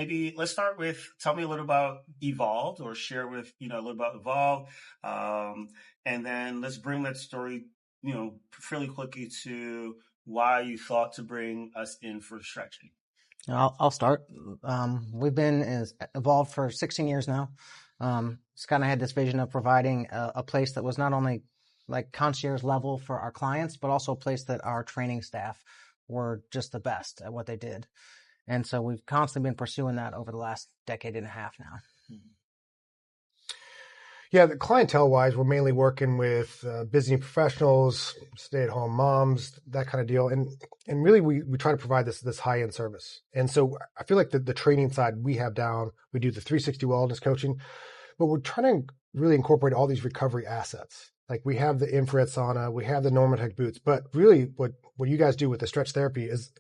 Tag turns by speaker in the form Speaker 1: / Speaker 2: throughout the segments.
Speaker 1: Maybe let's start with tell me a little about Evolved or share with, a little about Evolved. And then let's bring that story, fairly quickly to why you thought to bring us in for stretching.
Speaker 2: I'll start. We've been involved for 16 years now. It's kind of had this vision of providing a place that was not only like concierge level for our clients, but also a place that our training staff were just the best at what they did. And so we've constantly been pursuing that over the last decade and a half now.
Speaker 3: Yeah, the clientele-wise, we're mainly working with busy professionals, stay-at-home moms, that kind of deal, and really we try to provide this high-end service. And so I feel like the training side we have down. We do the 360 wellness coaching, but we're trying to really incorporate all these recovery assets. Like we have the infrared sauna, we have the Normatec boots, but really what you guys do with the stretch therapy is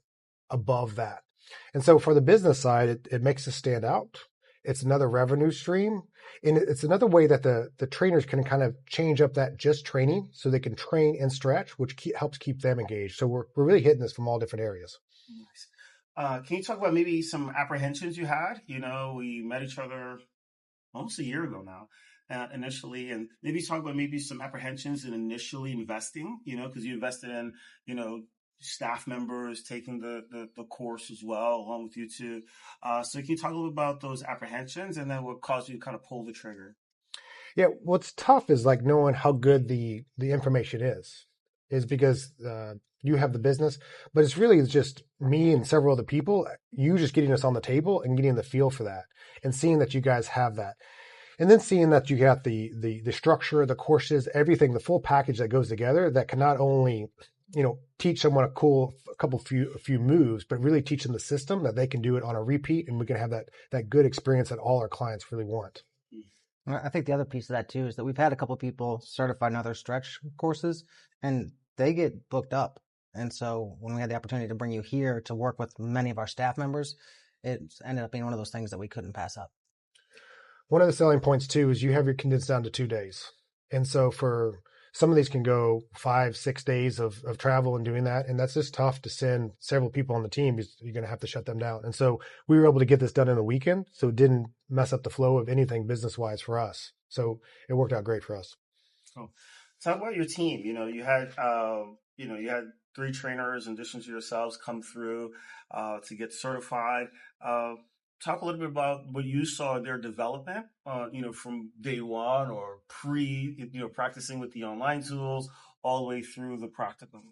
Speaker 3: above that. And so for the business side, it makes us stand out. It's another revenue stream. And it's another way that the trainers can kind of change up that just training so they can train and stretch, which helps keep them engaged. So we're really hitting this from all different areas.
Speaker 1: Nice. Can you talk about maybe some apprehensions you had? We met each other almost a year ago now, initially, and maybe talk about maybe some apprehensions in initially investing, because you invested in, staff members taking the course as well, along with you too. So can you talk a little about those apprehensions and then what caused you to kind of pull the trigger?
Speaker 3: Yeah, what's tough is like knowing how good the information is because you have the business, but it's just me and several other people, you just getting us on the table and getting the feel for that and seeing that you guys have that. And then seeing that you got the structure, the courses, everything, the full package that goes together that can not only teach someone a few moves, but really teach them the system that they can do it on a repeat, and we can have that good experience that all our clients really want.
Speaker 2: I think the other piece of that too is that we've had a couple of people certified in other stretch courses, and they get booked up. And so when we had the opportunity to bring you here to work with many of our staff members, it ended up being one of those things that we couldn't pass up.
Speaker 3: One of the selling points too is you have your condensed down to 2 days, and so for some of these can go 5-6 days of travel and doing that. And that's just tough to send several people on the team because you're going to have to shut them down. And so we were able to get this done in a weekend. So it didn't mess up the flow of anything business wise for us. So it worked out great for us.
Speaker 1: Cool. Talk about your team. You had 3 trainers in addition to yourselves come through to get certified. Talk a little bit about what you saw in their development, from day one or practicing with the online tools all the way through the practicum.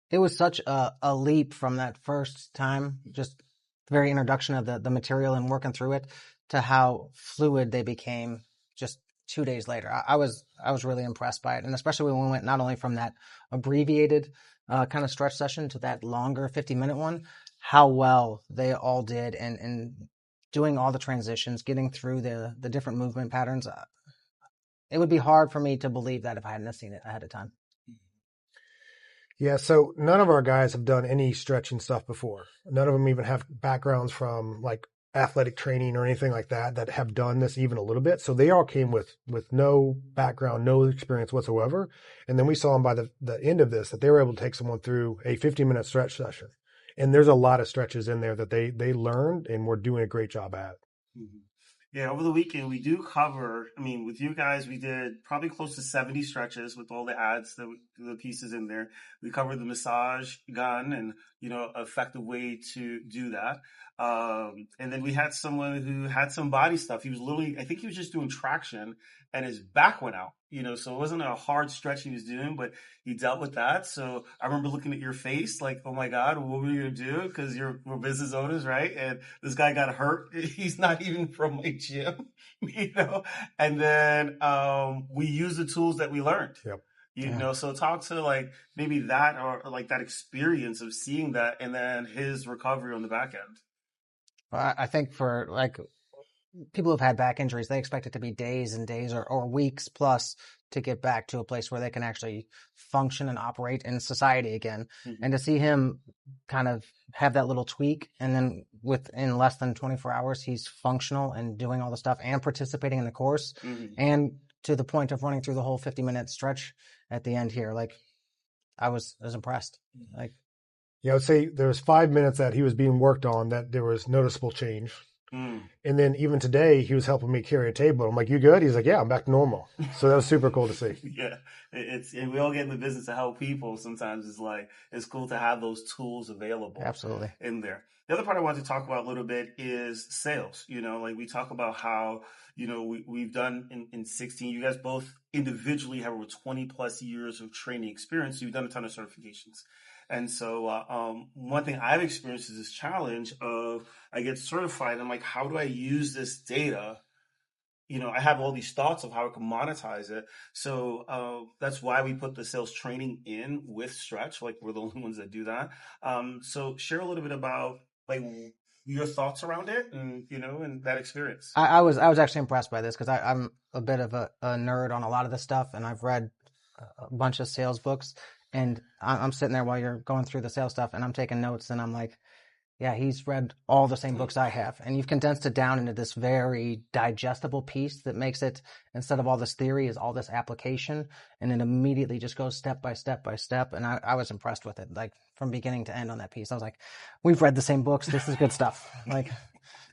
Speaker 2: It was such a leap from that first time, just the very introduction of the material and working through it to how fluid they became just 2 days later. I was really impressed by it. And especially when we went not only from that abbreviated kind of stretch session to that longer 50-minute one, how well they all did and doing all the transitions, getting through the different movement patterns. It would be hard for me to believe that if I hadn't seen it ahead of time.
Speaker 3: Yeah, so none of our guys have done any stretching stuff before. None of them even have backgrounds from like athletic training or anything like that have done this even a little bit. So they all came with no background, no experience whatsoever. And then we saw them by the end of this that they were able to take someone through a 50-minute stretch session. And there's a lot of stretches in there that they learned and were doing a great job at.
Speaker 1: Mm-hmm. Yeah, over the weekend, we do cover, with you guys, we did probably close to 70 stretches with all the ads, the pieces in there. We covered the massage gun and, effective way to do that. And then we had someone who had some body stuff. He was I think he was just doing traction and his back went out, so it wasn't a hard stretch he was doing, but he dealt with that. So I remember looking at your face like, oh my God, what were you going to do? Because we're business owners, right? And this guy got hurt. He's not even from my gym, and then we use the tools that we learned.
Speaker 3: Yep.
Speaker 1: So talk to like maybe that or like that experience of seeing that and then his recovery on the back end.
Speaker 2: I think for like people who've had back injuries, they expect it to be days and days or weeks plus to get back to a place where they can actually function and operate in society again. Mm-hmm. And to see him kind of have that little tweak and then within less than 24 hours, he's functional and doing all the stuff and participating in the course mm-hmm. and to the point of running through the whole 50-minute stretch at the end here. Like I was impressed. Like,
Speaker 3: yeah, I would say there was 5 minutes that he was being worked on that there was noticeable change.
Speaker 1: Mm.
Speaker 3: And then even today, he was helping me carry a table. I'm like, you good? He's like, yeah, I'm back to normal. So that was super cool to see.
Speaker 1: Yeah, and we all get in the business to help people. Sometimes it's cool to have those tools available
Speaker 2: Absolutely.
Speaker 1: in there. The other part I wanted to talk about a little bit is sales. Like we talk about how, we've done in 16, you guys both individually have over 20 plus years of training experience. So you've done a ton of certifications. And so one thing I've experienced is this challenge of I get certified. I'm like, how do I use this data? I have all these thoughts of how I can monetize it. So that's why we put the sales training in with Stretch. Like we're the only ones that do that. So share a little bit about like your thoughts around it and that experience.
Speaker 2: I was actually impressed by this because I'm a bit of a nerd on a lot of this stuff, and I've read a bunch of sales books, and I'm sitting there while you're going through the sales stuff, and I'm taking notes, and I'm like, yeah, he's read all the same books I have, and you've condensed it down into this very digestible piece that makes it, instead of all this theory, is all this application, and it immediately just goes step by step by step, and I was impressed with it, like from beginning to end on that piece. I was like, we've read the same books, this is good stuff. Like,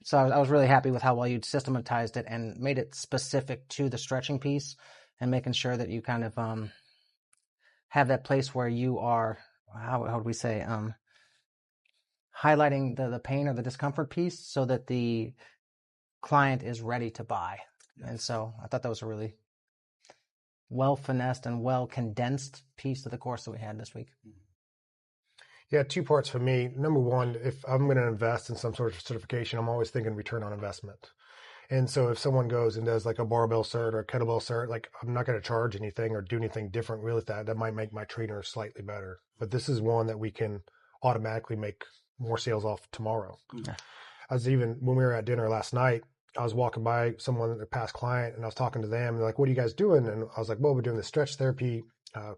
Speaker 2: so I was really happy with how well you'd systematized it and made it specific to the stretching piece, and making sure that you kind of have that place where you are, how would we say, highlighting the pain or the discomfort piece so that the client is ready to buy.
Speaker 1: Yes.
Speaker 2: And so I thought that was a really well finessed and well condensed piece of the course that we had this week.
Speaker 3: Yeah, two parts for me. Number one, if I'm going to invest in some sort of certification, I'm always thinking return on investment. And so if someone goes and does like a barbell cert or a kettlebell cert, like I'm not going to charge anything or do anything different really with that. That might make my trainer slightly better. But this is one that we can automatically make more sales off tomorrow.
Speaker 2: Yeah.
Speaker 3: I was even, when we were at dinner last night, I was walking by someone, a past client, and I was talking to them. They're like, what are you guys doing? And I was like, well, we're doing the stretch therapy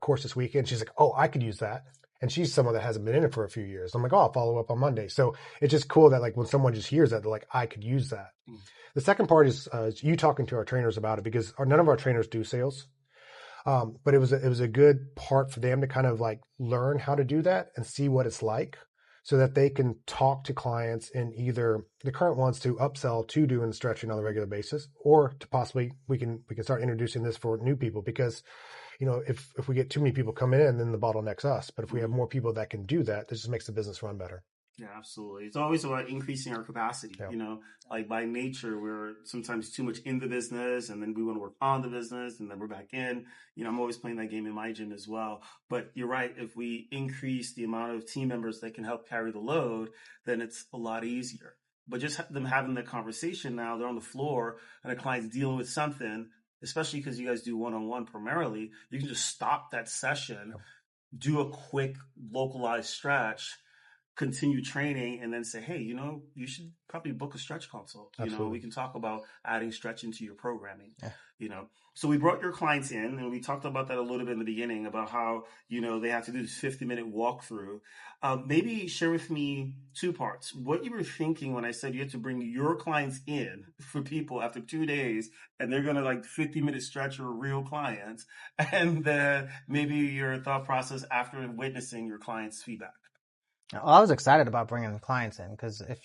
Speaker 3: course this weekend. She's like, oh, I could use that. And she's someone that hasn't been in it for a few years. I'm like, oh, I'll follow up on Monday. So it's just cool that like when someone just hears that, they're like, I could use that. The second part is you talking to our trainers about it, because none of our trainers do sales. But it was a good part for them to kind of like learn how to do that and see what it's like, so that they can talk to clients in either the current ones to upsell to doing stretching on a regular basis, or to possibly we can start introducing this for new people, because if we get too many people coming in, then the bottleneck's us. But if we have more people that can do that, this just makes the business run better.
Speaker 1: Yeah, absolutely. It's always about increasing our capacity.
Speaker 3: Yeah.
Speaker 1: Like by nature, we're sometimes too much in the business, and then we want to work on the business, and then we're back in. I'm always playing that game in my gym as well. But you're right. If we increase the amount of team members that can help carry the load, then it's a lot easier. But just them having the conversation now, they're on the floor, and a client's dealing with something, especially because you guys do one-on-one primarily, you can just stop that session, do a quick localized stretch, continue training, and then say, hey, you should probably book a stretch consult.
Speaker 3: Absolutely.
Speaker 1: We can talk about adding stretch into your programming.
Speaker 2: Yeah.
Speaker 1: So we brought your clients in, and we talked about that a little bit in the beginning about how, they have to do this 50-minute walkthrough. Maybe share with me two parts. What you were thinking when I said you had to bring your clients in for people after 2 days, and they're going to like 50-minute stretch your real clients, and then maybe your thought process after witnessing your clients' feedback.
Speaker 2: Well, I was excited about bringing clients in, because if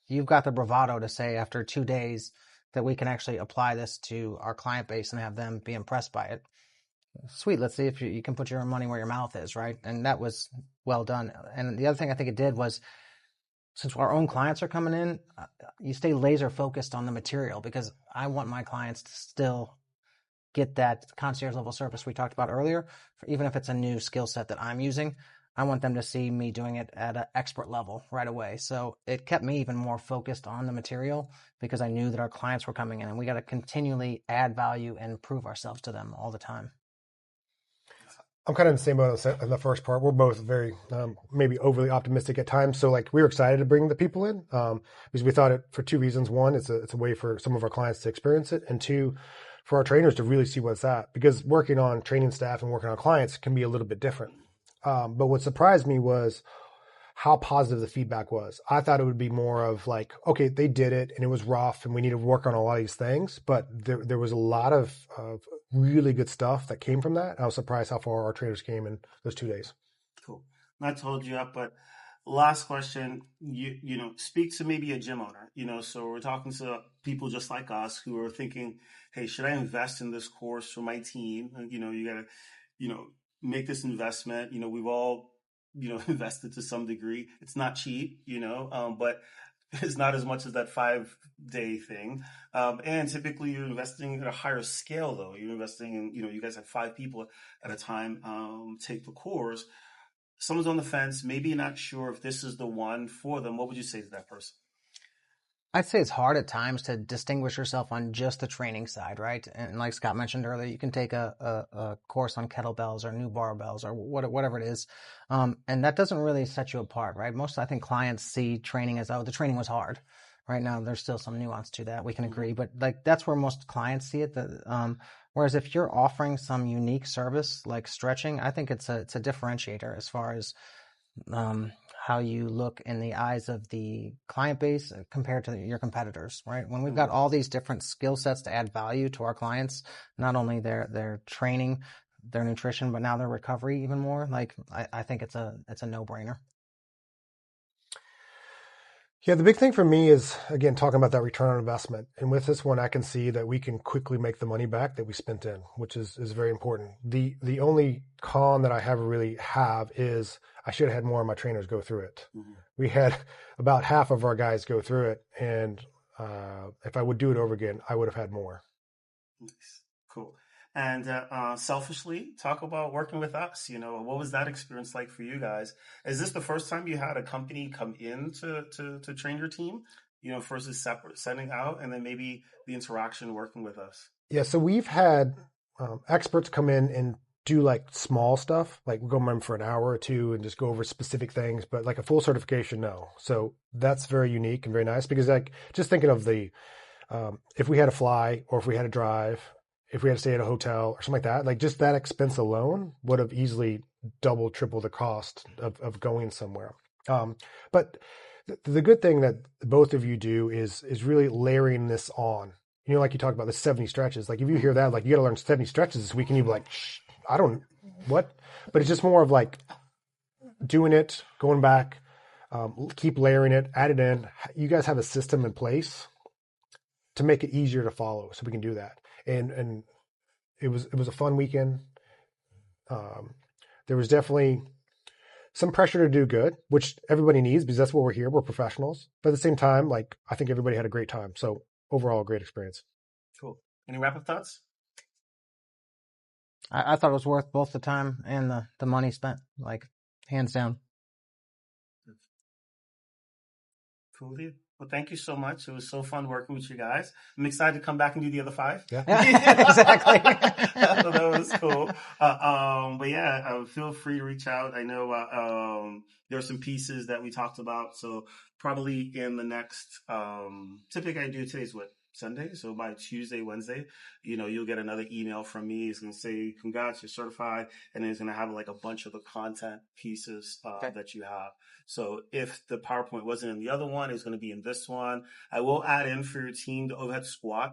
Speaker 2: you've got the bravado to say after 2 days that we can actually apply this to our client base and have them be impressed by it, sweet, let's see if you can put your money where your mouth is, right? And that was well done. And the other thing I think it did was, since our own clients are coming in, you stay laser focused on the material, because I want my clients to still get that concierge level service we talked about earlier, even if it's a new skill set that I'm using. I want them to see me doing it at an expert level right away. So it kept me even more focused on the material, because I knew that our clients were coming in, and we got to continually add value and prove ourselves to them all the time.
Speaker 3: I'm kind of in the same boat in the first part. We're both very maybe overly optimistic at times. So like we were excited to bring the people in because we thought it for two reasons. One, it's a way for some of our clients to experience it, and two, for our trainers to really see what's at. Because working on training staff and working on clients can be a little bit different. But what surprised me was how positive the feedback was. I thought it would be more of like, okay, they did it and it was rough and we need to work on a lot of these things. But there was a lot of really good stuff that came from that. I was surprised how far our trainers came in those 2 days.
Speaker 1: Cool. Not to hold you up, but Last question. Speak to maybe a gym owner. So we're talking to people just like us who are thinking, hey, should I invest in this course for my team? And, you gotta, you know, make this investment. We've all, invested to some degree. It's not cheap, but it's not as much as that 5-day thing. And typically you're investing at a higher scale though. You're investing in, you guys have 5 people at a time, take the course. Someone's on the fence, maybe not sure if this is the one for them. What would you say to that person?
Speaker 2: I'd say it's hard at times to distinguish yourself on just the training side, right? And like Scott mentioned earlier, you can take a course on kettlebells or new barbells or whatever it is. And that doesn't really set you apart, right? Most, I think, clients see training as, oh, the training was hard. Right now, there's still some nuance to that. We can agree, but like that's where most clients see it. Whereas if you're offering some unique service like stretching, I think it's a differentiator as far as how you look in the eyes of the client base compared to your competitors, right? When we've got all these different skill sets to add value to our clients, not only their training, their nutrition, but now their recovery even more, like I think it's a no-brainer.
Speaker 3: Yeah, the big thing for me is, again, talking about that return on investment. And with this one, I can see that we can quickly make the money back that we spent in, which is very important. The only con that I really have is I should have had more of my trainers go through it. Mm-hmm. We had about half of our guys go through it. And if I would do it over again, I would have had more.
Speaker 1: Nice. Cool. And selfishly, talk about working with us. What was that experience like for you guys? Is this the first time you had a company come in to train your team? Versus separate sending out, and then maybe the interaction working with us.
Speaker 3: Yeah, so we've had experts come in and do like small stuff, like we'll go in for an hour or two and just go over specific things, but like a full certification, no. So that's very unique and very nice because like just thinking of the if we had to fly or if we had to drive, if we had to stay at a hotel or something like that, like just that expense alone would have easily double, triple the cost of going somewhere. But the good thing that both of you do is really layering this on. Like you talked about the 70 stretches. Like if you hear that, like you got to learn 70 stretches this week, and you're like, I don't what. But it's just more of like doing it, going back, keep layering it, add it in. You guys have a system in place to make it easier to follow, so we can do that. And it was a fun weekend. There was definitely some pressure to do good, which everybody needs because that's what we're here. We're professionals. But at the same time, like I think everybody had a great time. So overall, a great experience.
Speaker 1: Cool. Any wrap-up thoughts?
Speaker 2: I thought it was worth both the time and the money spent, like hands down.
Speaker 1: Cool, dude. Well, thank you so much. It was so fun working with you guys. I'm excited to come back and do the other 5.
Speaker 2: Yeah, exactly.
Speaker 1: So that was cool. But yeah, feel free to reach out. I know there are some pieces that we talked about. So probably in the next, typically I do today's Sunday. So by Tuesday, Wednesday, you'll get another email from me. It's going to say, congrats, you're certified. And then it's going to have like a bunch of the content pieces that you have. So if the PowerPoint wasn't in the other one, it's going to be in this one. I will add in for your team the overhead squat.